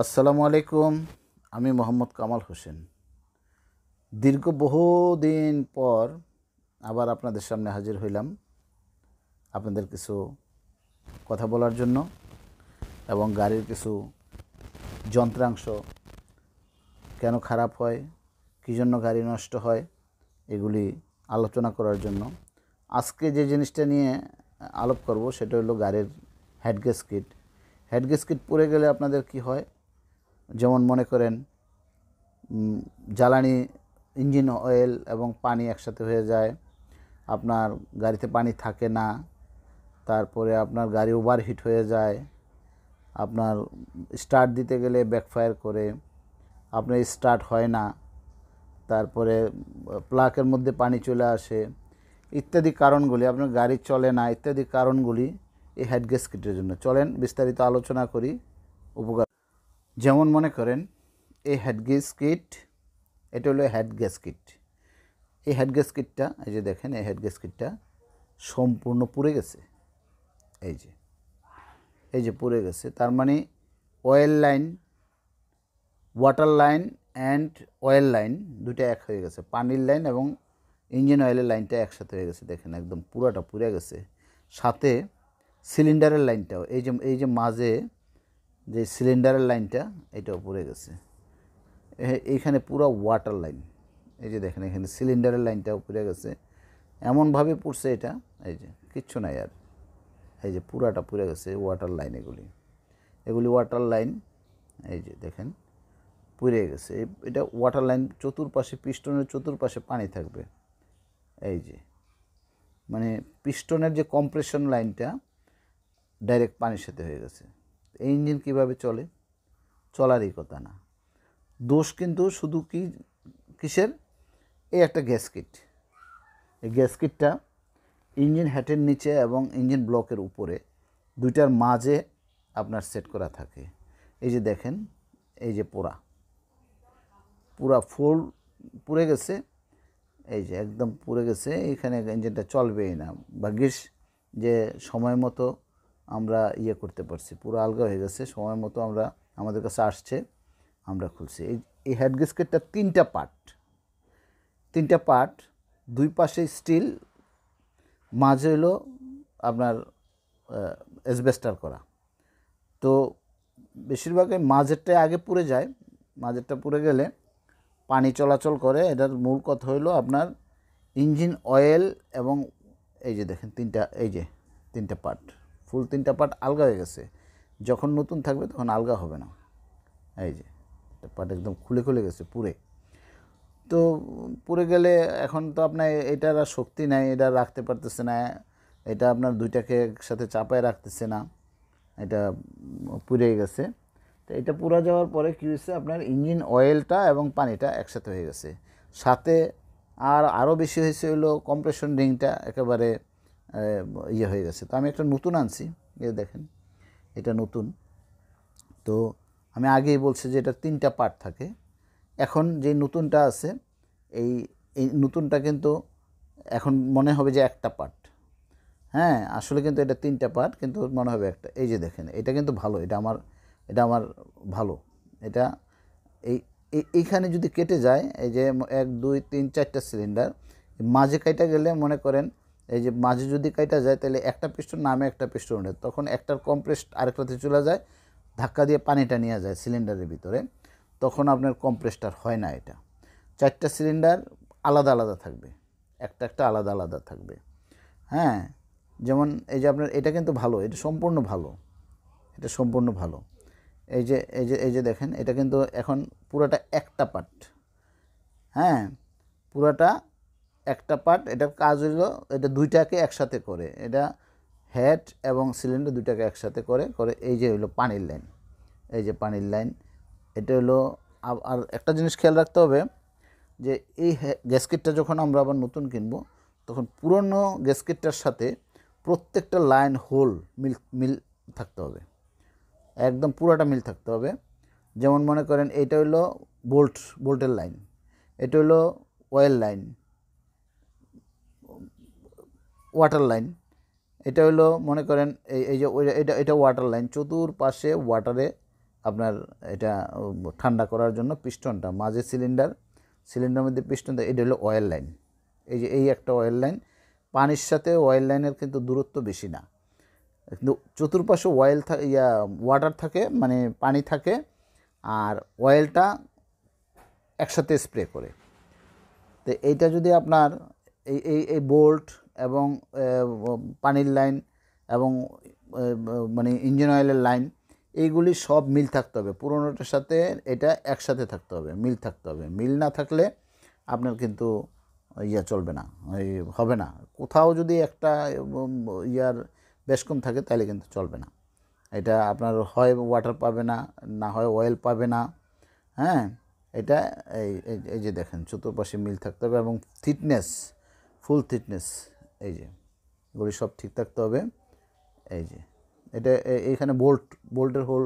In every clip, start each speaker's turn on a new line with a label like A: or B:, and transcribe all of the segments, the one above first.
A: আসসালামু আলাইকুম। আমি মোহাম্মদ কামাল হোসেন। দীর্ঘ বহুদিন পর আবার আপনাদের সামনে হাজির হইলাম আপনাদের কিছু কথা বলার জন্য এবং গাড়ির কিছু যন্ত্রাংশ কেন খারাপ হয়, কী জন্য গাড়ি নষ্ট হয়, এগুলি আলোচনা করার জন্য আজকে যে জিনিসটা নিয়ে আলাপ করব সেটা হলো গাড়ির হেড গ্যাসকিট। হেড গ্যাসকিট পুড়ে গেলে আপনাদের কি হয়, যেমন মনে করেন জ্বালানি ইঞ্জিন অয়েল এবং পানি একসাথে হয়ে যায়, আপনার গাড়িতে পানি থাকে না, তারপরে আপনার গাড়ি ওভারহিট হয়ে যায়, আপনার স্টার্ট দিতে গেলে ব্যাকফায়ার করে, আপনার স্টার্ট হয় না, তারপরে প্লাকের মধ্যে পানি চলে আসে, ইত্যাদি কারণগুলি, আপনার গাড়ি চলে না, ইত্যাদি কারণগুলি এই হেড গ্যাসকিটের জন্য। চলেন বিস্তারিত আলোচনা করি উপকার। যেমন মনে করেন এই হেড গ্যাসকিট, এটা হলো হেড গ্যাসকিট। এই হেড গ্যাসকিটটা, এই যে দেখেন, এই হেড গ্যাসকিটটা সম্পূর্ণ পুড়ে গেছে। এই যে পুড়ে গেছে, তার মানে oil line, water line and oil line দুটো এক হয়ে গেছে। পানির লাইন এবং ইঞ্জিন অয়েলের লাইনটা একসাথে হয়ে গেছে। দেখেন একদম পুরোটা পুড়ে গেছে। সাথে সিলিন্ডারের লাইনটাও, এই যে মাঝে যে সিলিন্ডারের লাইনটা, এটাও পুড়ে গেছে। এইখানে পুরো ওয়াটার লাইন, এই যে দেখেন এখানে সিলিন্ডারের লাইনটাও পুড়ে গেছে। এমনভাবে পুড়ছে এটা, এই যে কিচ্ছু নাই আর, এই যে পুরাটা পুড়ে গেছে ওয়াটার লাইন। এগুলি ওয়াটার লাইন, এই যে দেখেন পুড়ে গেছে। এটা ওয়াটার লাইন, চতুর্পাশে পিস্টনের চতুর্পাশে পানি থাকবে। এই যে মানে পিস্টনের যে কম্প্রেশন লাইনটা ডাইরেক্ট পানির সাথে হয়ে গেছে। এই ইঞ্জিন কীভাবে চলে? চলারই কথা না। দোষ কিন্তু শুধু কিসের? এই একটা গ্যাসকিট। এই গ্যাসকিটটা ইঞ্জিন হ্যাটের নিচে এবং ইঞ্জিন ব্লকের উপরে দুইটার মাঝে আপনার সেট করা থাকে। এই যে দেখেন, এই যে পুরা ফুল পুড়ে গেছে, এই যে একদম পুড়ে গেছে। এইখানে ইঞ্জিনটা চলবেই না। ভাগ্যিস যে সময় মতো আমরা করতে পারছি, পুরো আলগা হয়ে গেছে। সময় মতো আমাদের কাছে আসছে, আমরা খুলছি। এই হেড গ্যাসকেটটা তিনটা পার্ট, দুই পাশে স্টিল, মাঝে হলো আপনার অ্যাসবেস্টার করা। তো বেশিরভাগই মাঝেরটাই আগে পুড়ে যায়। মাঝেরটা পুড়ে গেলে পানি চলাচল করে। এটার মূল কথা হলো আপনার ইঞ্জিন অয়েল এবং এই যে দেখেন তিনটা পার্ট, ফুল তিনটা পার্ট আলগা হয়ে গেছে। যখন নতুন থাকবে তখন আলগা হবে না। এই যে পার্ট একদম খুলে গেছে পুড়ে। তো পুড়ে গেলে এখন তো আপনার এটার আর শক্তি নাই, এটা রাখতে পারতেছে না, এটা আপনার দুইটাকে একসাথে চাপায় রাখতেছে না, এটা পুড়ে গেছে। তো এটা পুড়ে যাওয়ার পরে কী হয়েছে, আপনার ইঞ্জিন অয়েলটা এবং পানিটা একসাথে হয়ে গেছে। সাথে আরও বেশি হয়েছে হলো কম্প্রেশন রিংটা একেবারে হয়ে গেছে। তো আমি একটা নতুন আনছি, দেখেন এটা নতুন। তো আমি আগেই বলছি যে এটা তিনটা পার্ট থাকে। এখন যে নতুনটা আছে, এই নতুনটা কিন্তু এখন মনে হবে যে একটা পার্ট। হ্যাঁ, আসলে কিন্তু এটা তিনটা পার্ট, কিন্তু মনে হবে একটা। এই যে দেখেন, এটা কিন্তু ভালো, এটা আমার ভালো। এটা এইখানে যদি কেটে যায়, এই যে 1 2 3 4টা সিলিন্ডার, মাঝে কাটা গেলে মনে করেন এই যে মাঝে যদি কাটা যায়, তাহলে একটা পিস্টন নামে একটা পিস্টন ওঠে, তখন একটার কম্প্রেস আরেকটাতে চলে যায়, ধাক্কা দিয়ে পানিটা নিয়ে যায় সিলিন্ডারের ভিতরে, তখন আপনার কম্প্রেসটার হয় না। এটা 4টা সিলিন্ডার আলাদা থাকবে, একটা আলাদা থাকবে। হ্যাঁ, যেমন এই যে আপনার এটা কিন্তু ভালো, এটা সম্পূর্ণ ভালো। এই যে দেখেন, এটা কিন্তু এখন পুরোটা একটা পার্ট। হ্যাঁ, পুরোটা একটা পার্ট। এটার কাজ হলো এটা দুইটাকে একসাথে করে, এটা হেড এবং সিলিন্ডার দুইটাকে একসাথে করে। এই যে হলো পানির লাইন, এই যে পানির লাইন, এটা হলো। আর একটা জিনিস খেয়াল রাখতে হবে যে এই গ্যাসকেটটা যখন আমরা আবার নতুন কিনবো, তখন পুরনো গ্যাসকেটটার সাথে প্রত্যেকটা লাইন হোল মিল থাকতে হবে, একদম পুরোটা মিল থাকতে হবে। যেমন মনে করেন এটা হলো বোল্টের লাইন, এটা হলো অয়েল লাইন, ওয়াটার লাইন, এটা হলো মনে করেন এই যে এটা ওয়াটার লাইন, চতুর্পাশে ওয়াটারে আপনার এটা ঠান্ডা করার জন্য পিস্টনটা মাঝে সিলিন্ডার মধ্যে পিস্টনটা, এটা হলো অয়েল লাইন। এই যে এই একটা অয়েল লাইন, পানির সাথে অয়েল লাইনের কিন্তু দূরত্ব বেশি না, কিন্তু চতুর্পাশে ওয়াটার থাকে, মানে পানি থাকে, আর অয়েলটা একসাথে স্প্রে করে। তো এইটা যদি আপনার এই বোল্ট এবং পানির লাইন এবং মানে ইঞ্জিন অয়েলের লাইন, এইগুলি সব মিল থাকতে হবে, পুরোনোটার সাথে এটা একসাথে থাকতে হবে, মিল থাকতে হবে। মিল না থাকলে আপনার কিন্তু চলবে না, হবে না। কোথাও যদি একটা বেশ কম থাকে তাহলে কিন্তু চলবে না। এটা আপনার হয় ওয়াটার পাবে না, না হয় অয়েল পাবে না। হ্যাঁ, এটা এই যে দেখেন চতুর্পাশে মিল থাকতে হবে এবং ফুল থিকনেস, এই যে এগুলি সব ঠিক থাকতে হবে। এই যে এটা এইখানে বোল্টের হোল,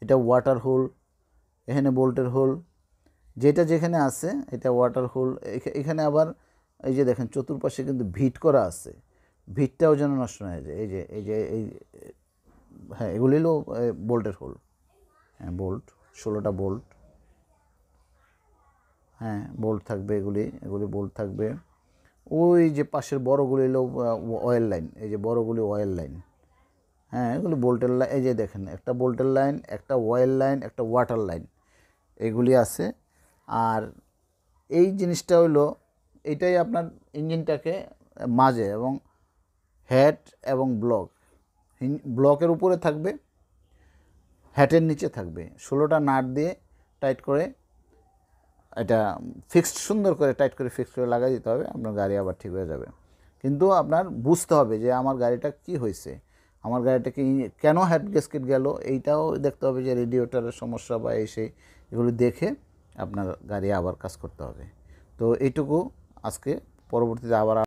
A: এটা ওয়াটার হোল, এখানে বোল্টের হোল, যেটা যেখানে আছে এটা ওয়াটার হোল। এখানে আবার এই যে দেখেন চতুর্পাশে কিন্তু ভিট করা আছে, ভিটটাও যেন নষ্ট না হয়ে যায়। এই হ্যাঁ, এগুলি হলো বোল্টের হোল। হ্যাঁ, বোল্ট 16টা বোল্ট, হ্যাঁ বোল্ট থাকবে, এগুলি বোল্ট থাকবে। ওই যে পাশের বড়গুলি হলো অয়েল লাইন, এই যে বড়গুলি অয়েল লাইন। হ্যাঁ, এগুলি বোল্টের লাইন। এই যে দেখেন একটা বোল্টের লাইন, একটা অয়েল লাইন, একটা ওয়াটার লাইন, এগুলি আছে। আর এই জিনিসটা হলো, এটাই আপনার ইঞ্জিনটাকে মাঝে এবং হেড এবং ব্লকের উপরে থাকবে, হ্যাটের নিচে থাকবে। 16টা নাট দিয়ে টাইট করে এটা সুন্দর করে টাইট করে ফিক্সড করে লাগাই দিতে হবে, আপনার গাড়ি আবার ঠিক হয়ে যাবে। কিন্তু আপনার বুঝতে হবে যে আমার গাড়িটা কি হয়েছে, আমার গাড়িটা কি কেন হেড গ্যাসকেট গেল, এইটাও দেখতে হবে, যে রেডিয়েটরের সমস্যা বা এগুলো দেখে আপনার গাড়ি আবার কাজ করতে হবে। তো এইটুকু আজকে, পরবর্তীতে আবার